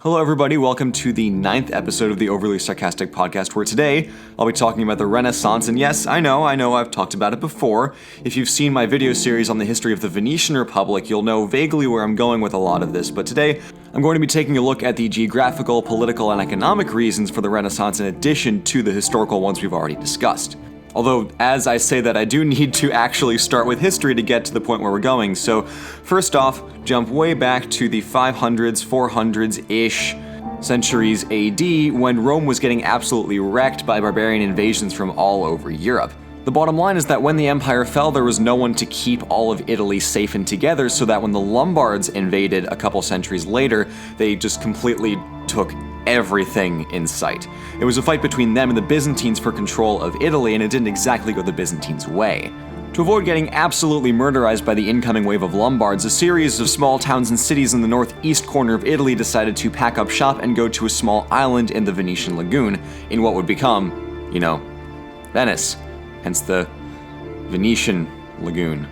Hello everybody, welcome to the 9th episode of the Overly Sarcastic podcast, where today I'll be talking about the Renaissance, and yes, I know, I've talked about it before. If you've seen my video series on the history of the Venetian Republic, you'll know vaguely where I'm going with a lot of this, but today I'm going to be taking a look at the geographical, political, and economic reasons for the Renaissance in addition to the historical ones we've already discussed. Although, as I say that, I do need to actually start with history to get to the point where we're going. So, first off, jump way back to the 500s, 400s-ish centuries AD, when Rome was getting absolutely wrecked by barbarian invasions from all over Europe. The bottom line is that when the empire fell, there was no one to keep all of Italy safe and together, so that when the Lombards invaded a couple centuries later, they just completely took everything in sight. It was a fight between them and the Byzantines for control of Italy, and it didn't exactly go the Byzantines' way. To avoid getting absolutely murderized by the incoming wave of Lombards, a series of small towns and cities in the northeast corner of Italy decided to pack up shop and go to a small island in the Venetian lagoon, in what would become, Venice. Hence the Venetian lagoon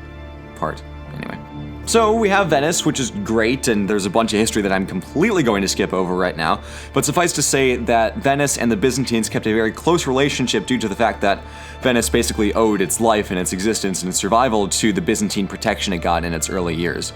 part. Anyway. So we have Venice, which is great, and there's a bunch of history that I'm completely going to skip over right now, but suffice to say that Venice and the Byzantines kept a very close relationship due to the fact that Venice basically owed its life and its existence and its survival to the Byzantine protection it got in its early years.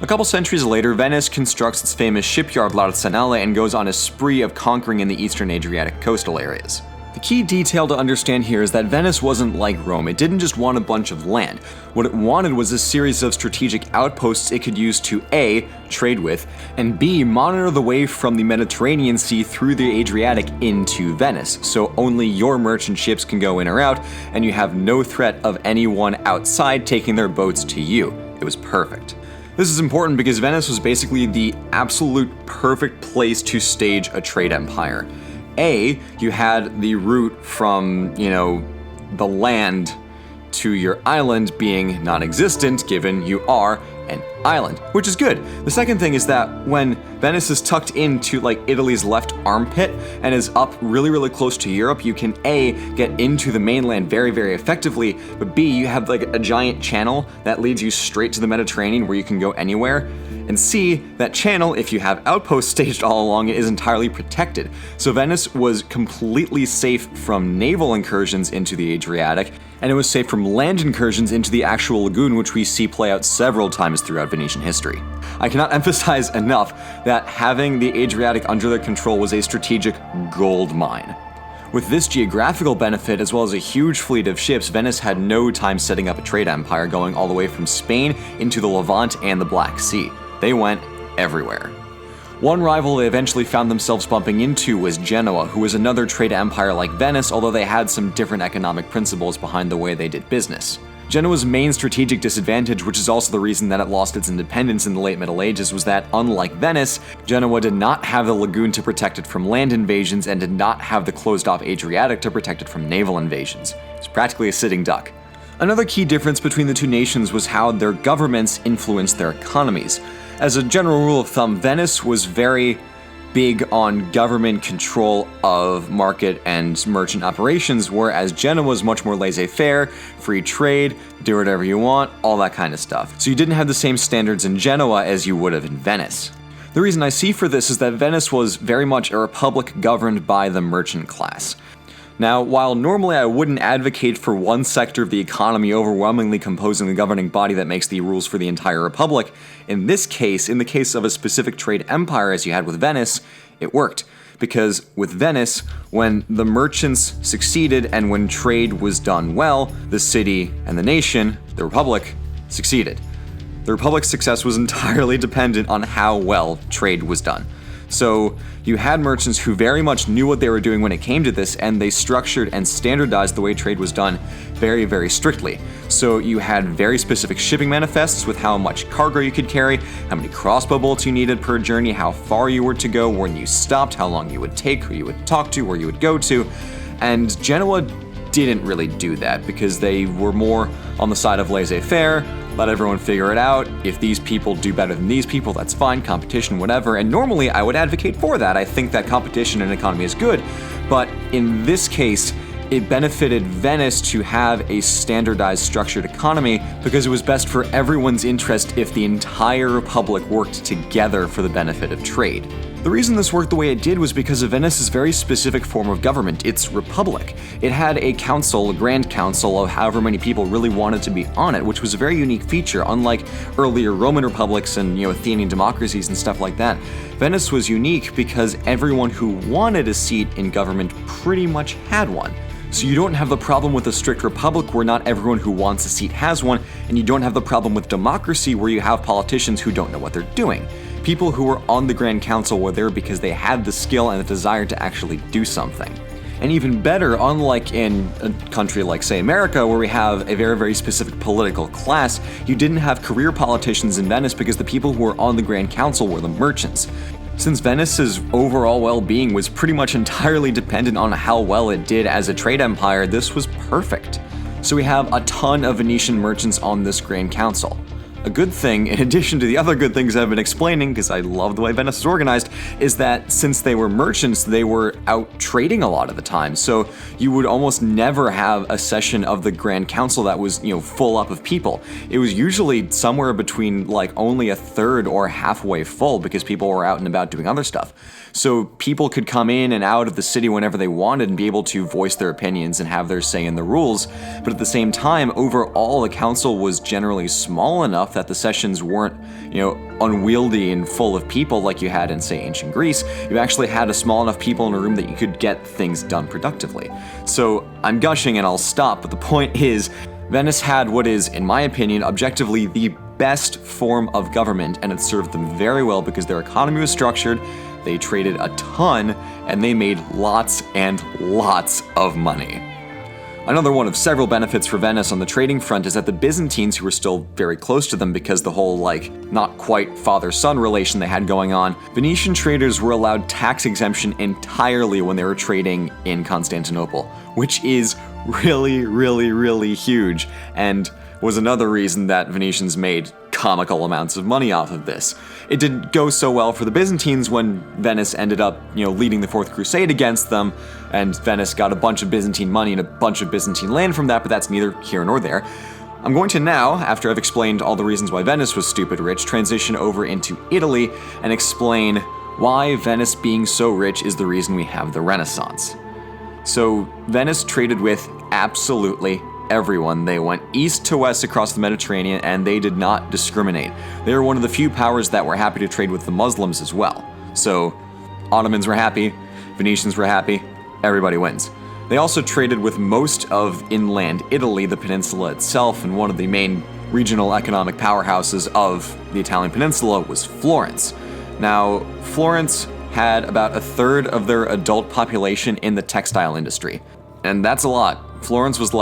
A couple centuries later, Venice constructs its famous shipyard L'Arsenale and goes on a spree of conquering in the eastern Adriatic coastal areas. The key detail to understand here is that Venice wasn't like Rome. It didn't just want a bunch of land. What it wanted was a series of strategic outposts it could use to A, trade with, and B, monitor the way from the Mediterranean Sea through the Adriatic into Venice, so only your merchant ships can go in or out, and you have no threat of anyone outside taking their boats to you. It was perfect. This is important because Venice was basically the absolute perfect place to stage a trade empire. A, you had the route from, the land to your island being non-existent, given you are an island, which is good. The second thing is that when Venice is tucked into Italy's left armpit and is up really, really close to Europe, you can A, get into the mainland very, very effectively, but B, you have a giant channel that leads you straight to the Mediterranean where you can go anywhere. And C, that channel, if you have outposts staged all along it, is entirely protected. So Venice was completely safe from naval incursions into the Adriatic, and it was safe from land incursions into the actual lagoon, which we see play out several times throughout Venetian history. I cannot emphasize enough that having the Adriatic under their control was a strategic gold mine. With this geographical benefit, as well as a huge fleet of ships, Venice had no time setting up a trade empire going all the way from Spain into the Levant and the Black Sea. They went everywhere. One rival they eventually found themselves bumping into was Genoa, who was another trade empire like Venice, although they had some different economic principles behind the way they did business. Genoa's main strategic disadvantage, which is also the reason that it lost its independence in the late Middle Ages, was that, unlike Venice, Genoa did not have the lagoon to protect it from land invasions and did not have the closed-off Adriatic to protect it from naval invasions. It was practically a sitting duck. Another key difference between the two nations was how their governments influenced their economies. As a general rule of thumb, Venice was very big on government control of market and merchant operations, whereas Genoa was much more laissez-faire, free trade, do whatever you want, all that kind of stuff. So you didn't have the same standards in Genoa as you would have in Venice. The reason I see for this is that Venice was very much a republic governed by the merchant class. Now, while normally I wouldn't advocate for one sector of the economy overwhelmingly composing the governing body that makes the rules for the entire republic, in this case, in the case of a specific trade empire as you had with Venice, it worked. Because with Venice, when the merchants succeeded and when trade was done well, the city and the nation, the republic, succeeded. The republic's success was entirely dependent on how well trade was done. So you had merchants who very much knew what they were doing when it came to this, and they structured and standardized the way trade was done very, very strictly. So you had very specific shipping manifests with how much cargo you could carry, how many crossbow bolts you needed per journey, how far you were to go, when you stopped, how long you would take, who you would talk to, where you would go to. And Genoa didn't really do that because they were more on the side of laissez-faire, let everyone figure it out. If these people do better than these people, that's fine, competition, whatever. And normally I would advocate for that. I think that competition in an economy is good. But in this case, it benefited Venice to have a standardized, structured economy because it was best for everyone's interest if the entire republic worked together for the benefit of trade. The reason this worked the way it did was because of Venice's very specific form of government, its republic. It had a council, a grand council of however many people really wanted to be on it, which was a very unique feature, unlike earlier Roman republics and Athenian democracies and stuff like that. Venice was unique because everyone who wanted a seat in government pretty much had one. So you don't have the problem with a strict republic where not everyone who wants a seat has one, and you don't have the problem with democracy where you have politicians who don't know what they're doing. People who were on the Grand Council were there because they had the skill and the desire to actually do something. And even better, unlike in a country like, say, America, where we have a very, very specific political class, you didn't have career politicians in Venice because the people who were on the Grand Council were the merchants. Since Venice's overall well-being was pretty much entirely dependent on how well it did as a trade empire, this was perfect. So we have a ton of Venetian merchants on this Grand Council. A good thing, in addition to the other good things I've been explaining, because I love the way Venice is organized, is that since they were merchants, they were out trading a lot of the time. So you would almost never have a session of the Grand Council that was, full up of people. It was usually somewhere between only a third or halfway full because people were out and about doing other stuff. So people could come in and out of the city whenever they wanted and be able to voice their opinions and have their say in the rules. But at the same time, overall, the council was generally small enough that the sessions weren't, unwieldy and full of people like you had in, say, ancient Greece. You actually had a small enough people in a room that you could get things done productively. So I'm gushing and I'll stop, but the point is, Venice had what is, in my opinion, objectively the best form of government, and it served them very well because their economy was structured, they traded a ton, and they made lots and lots of money. Another one of several benefits for Venice on the trading front is that the Byzantines, who were still very close to them because the whole, not quite father-son relation they had going on, Venetian traders were allowed tax exemption entirely when they were trading in Constantinople, which is really, really, really huge, and was another reason that Venetians made comical amounts of money off of this. It didn't go so well for the Byzantines when Venice ended up, leading the Fourth Crusade against them, and Venice got a bunch of Byzantine money and a bunch of Byzantine land from that, but that's neither here nor there. I'm going to now, after I've explained all the reasons why Venice was stupid rich, transition over into Italy and explain why Venice being so rich is the reason we have the Renaissance. So, Venice traded with absolutely everyone. They went east to west across the Mediterranean, and they did not discriminate. They were one of the few powers that were happy to trade with the Muslims as well. So, Ottomans were happy, Venetians were happy, everybody wins. They also traded with most of inland Italy, the peninsula itself, and one of the main regional economic powerhouses of the Italian peninsula was Florence. Now, Florence had about a third of their adult population in the textile industry. And that's a lot. Florence was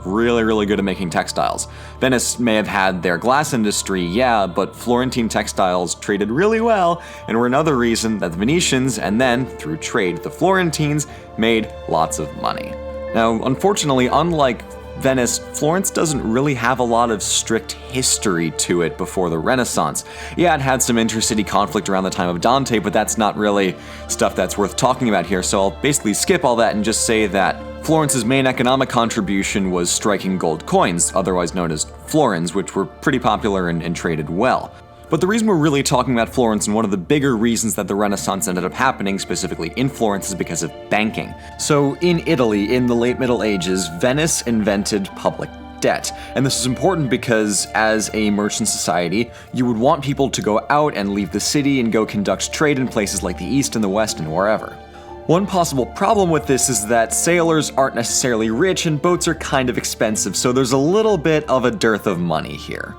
really, really good at making textiles. Venice may have had their glass industry, yeah, but Florentine textiles traded really well and were another reason that the Venetians, and then, through trade, the Florentines, made lots of money. Now, unfortunately, unlike Venice, Florence doesn't really have a lot of strict history to it before the Renaissance. Yeah, it had some intercity conflict around the time of Dante, but that's not really stuff that's worth talking about here, so I'll basically skip all that and just say that Florence's main economic contribution was striking gold coins, otherwise known as florins, which were pretty popular and traded well. But the reason we're really talking about Florence, and one of the bigger reasons that the Renaissance ended up happening, specifically in Florence, is because of banking. So in Italy, in the late Middle Ages, Venice invented public debt. And this is important because as a merchant society, you would want people to go out and leave the city and go conduct trade in places like the East and the West and wherever. One possible problem with this is that sailors aren't necessarily rich and boats are kind of expensive, so there's a little bit of a dearth of money here.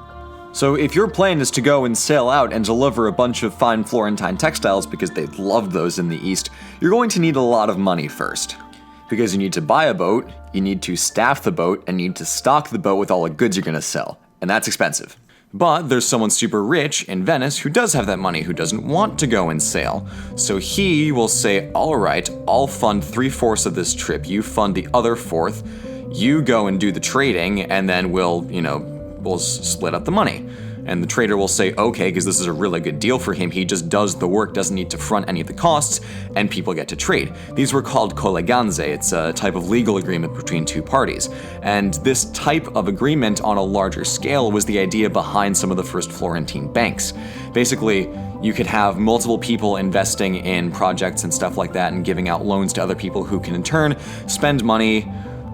So if your plan is to go and sail out and deliver a bunch of fine Florentine textiles because they loved those in the East, you're going to need a lot of money first. Because you need to buy a boat, you need to staff the boat, and you need to stock the boat with all the goods you're going to sell. And that's expensive. But there's someone super rich in Venice who does have that money, who doesn't want to go and sail. So he will say, all right, I'll fund 3/4 of this trip, you fund the other 1/4, you go and do the trading, and then we'll split up the money. And the trader will say, okay, because this is a really good deal for him, he just does the work, doesn't need to front any of the costs, and people get to trade. These were called colleganze. It's a type of legal agreement between two parties. And this type of agreement on a larger scale was the idea behind some of the first Florentine banks. Basically, You could have multiple people investing in projects and stuff like that and giving out loans to other people who can in turn spend money,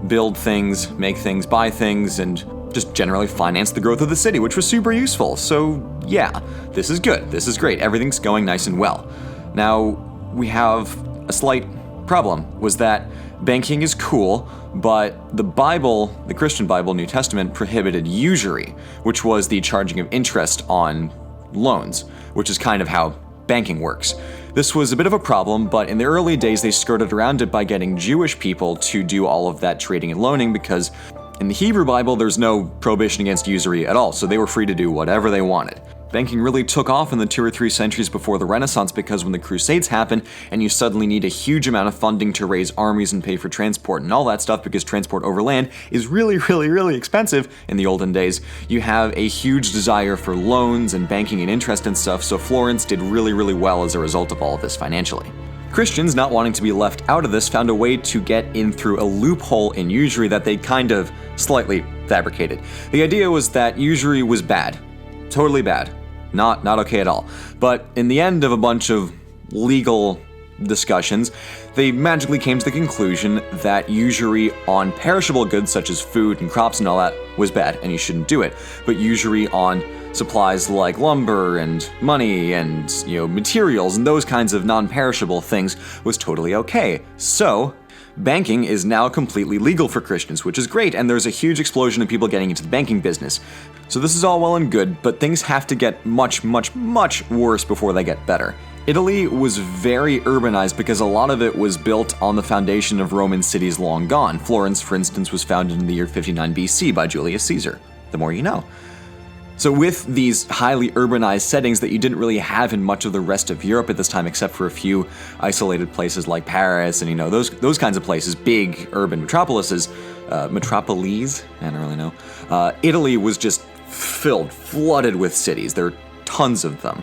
build things, make things, buy things, and just generally finance the growth of the city, which was super useful. So yeah, this is good. This is great. Everything's going nice and well. Now, we have a slight problem, was that banking is cool, but the Bible, the Christian Bible, New Testament, prohibited usury, which was the charging of interest on loans, which is kind of how banking works. This was a bit of a problem, but in the early days they skirted around it by getting Jewish people to do all of that trading and loaning, because in the Hebrew Bible there's no prohibition against usury at all, so they were free to do whatever they wanted. Banking really took off in the 2 or 3 centuries before the Renaissance, because when the Crusades happened and you suddenly need a huge amount of funding to raise armies and pay for transport and all that stuff, because transport overland is really, really, really expensive in the olden days, you have a huge desire for loans and banking and interest and stuff, so Florence did really, really well as a result of all of this financially. Christians, not wanting to be left out of this, found a way to get in through a loophole in usury that they kind of slightly fabricated. The idea was that usury was bad. Totally bad. Not okay at all. But in the end of a bunch of legal discussions, they magically came to the conclusion that usury on perishable goods such as food and crops and all that was bad and you shouldn't do it. But usury on supplies like lumber and money and, materials and those kinds of non-perishable things was totally okay. So, banking is now completely legal for Christians, which is great, and there's a huge explosion of people getting into the banking business. So this is all well and good, but things have to get much, much, much worse before they get better. Italy was very urbanized because a lot of it was built on the foundation of Roman cities long gone. Florence, for instance, was founded in the year 59 BC by Julius Caesar. The more you know. So with these highly urbanized settings that you didn't really have in much of the rest of Europe at this time, except for a few isolated places like Paris and those kinds of places, big urban metropolises, metropoles, I don't really know. Italy was just flooded with cities. There are tons of them.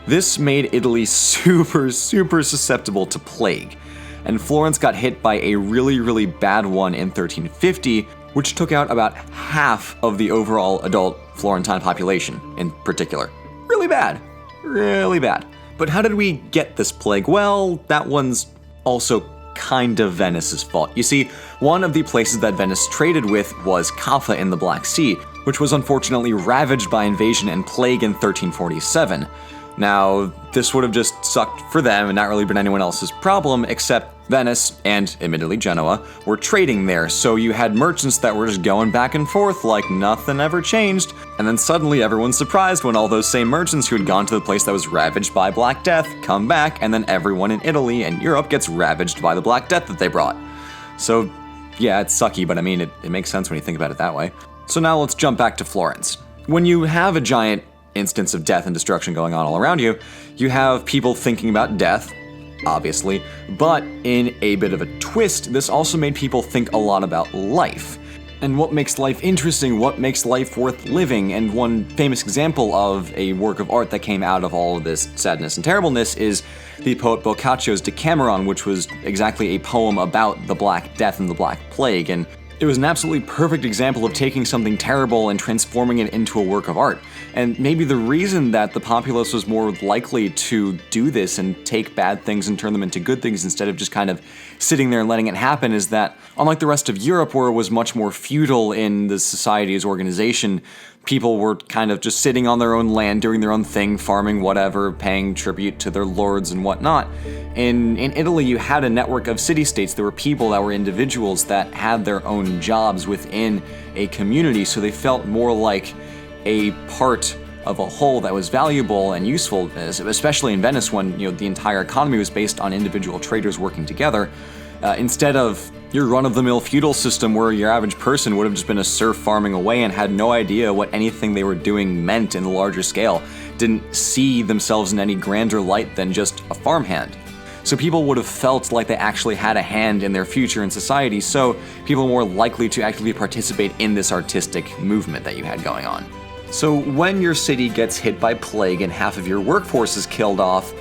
This made Italy super, super susceptible to plague, and Florence got hit by a really, really bad one in 1350, which took out about half of the overall adult Florentine population in particular. Really bad. Really bad. But how did we get this plague? Well, that one's also kind of Venice's fault. You see, one of the places that Venice traded with was Kaffa in the Black Sea, which was unfortunately ravaged by invasion and plague in 1347. Now, this would have just sucked for them and not really been anyone else's problem, except Venice, and admittedly Genoa, were trading there, so you had merchants that were just going back and forth like nothing ever changed, and then suddenly everyone's surprised when all those same merchants who had gone to the place that was ravaged by Black Death come back, and then everyone in Italy and Europe gets ravaged by the Black Death that they brought. So, yeah, it's sucky, but I mean, it makes sense when you think about it that way. So now let's jump back to Florence. When you have a giant instance of death and destruction going on all around you, you have people thinking about death, obviously, but in a bit of a twist, this also made people think a lot about life. And what makes life interesting, what makes life worth living, and one famous example of a work of art that came out of all of this sadness and terribleness is the poet Boccaccio's Decameron, which was exactly a poem about the Black Death and the Black Plague, and it was an absolutely perfect example of taking something terrible and transforming it into a work of art. And maybe the reason that the populace was more likely to do this and take bad things and turn them into good things instead of just kind of sitting there and letting it happen is that, unlike the rest of Europe where it was much more feudal in the society's organization, people were kind of just sitting on their own land, doing their own thing, farming whatever, paying tribute to their lords and whatnot. In Italy, you had a network of city-states. There were people that were individuals that had their own jobs within a community, so they felt more like a part of a whole that was valuable and useful, especially in Venice when the entire economy was based on individual traders working together, instead of your run-of-the-mill feudal system where your average person would have just been a serf farming away and had no idea what anything they were doing meant in the larger scale, didn't see themselves in any grander light than just a farmhand. So people would have felt like they actually had a hand in their future in society, so people were more likely to actively participate in this artistic movement that you had going on. So when your city gets hit by plague and half of your workforce is killed off,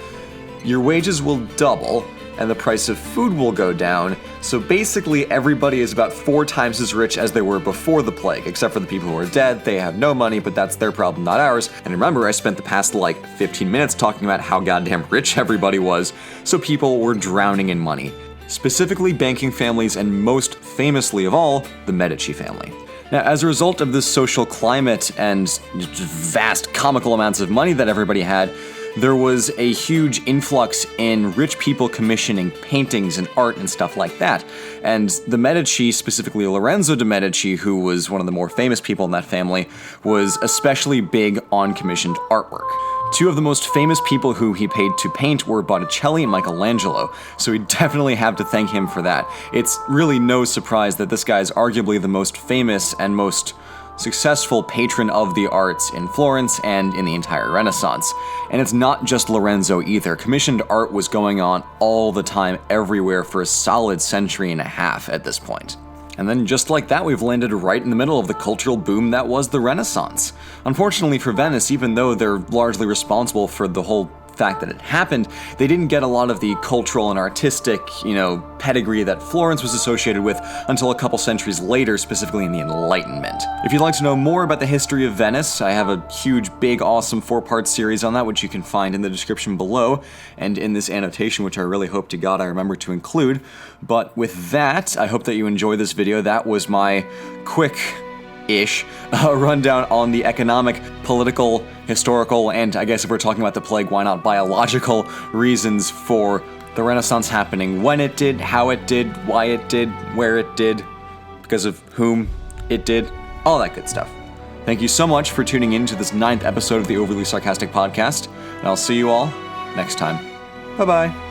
your wages will double, and the price of food will go down. So basically everybody is about 4 times as rich as they were before the plague, except for the people who are dead. They have no money, but that's their problem, not ours. And remember, I spent the past 15 minutes talking about how goddamn rich everybody was, so people were drowning in money. Specifically banking families, and most famously of all, the Medici family. Now, as a result of this social climate and vast comical amounts of money that everybody had, there was a huge influx in rich people commissioning paintings and art and stuff like that. And the Medici, specifically Lorenzo de' Medici, who was one of the more famous people in that family, was especially big on commissioned artwork. 2 of the most famous people who he paid to paint were Botticelli and Michelangelo, so we definitely have to thank him for that. It's really no surprise that this guy is arguably the most famous and most successful patron of the arts in Florence and in the entire Renaissance. And it's not just Lorenzo either. Commissioned art was going on all the time everywhere for a solid century and a half at this point. And then just like that, we've landed right in the middle of the cultural boom that was the Renaissance. Unfortunately for Venice, even though they're largely responsible for the whole fact that it happened, they didn't get a lot of the cultural and artistic, pedigree that Florence was associated with until a couple centuries later, specifically in the Enlightenment. If you'd like to know more about the history of Venice, I have a huge, big, awesome 4-part series on that, which you can find in the description below, and in this annotation, which I really hope to God I remember to include. But with that, I hope that you enjoy this video. That was my quick-ish rundown on the economic, political, historical, and I guess if we're talking about the plague, why not biological reasons for the Renaissance happening, when it did, how it did, why it did, where it did, because of whom it did, all that good stuff. Thank you so much for tuning in to this 9th episode of the Overly Sarcastic Podcast, and I'll see you all next time. Bye-bye.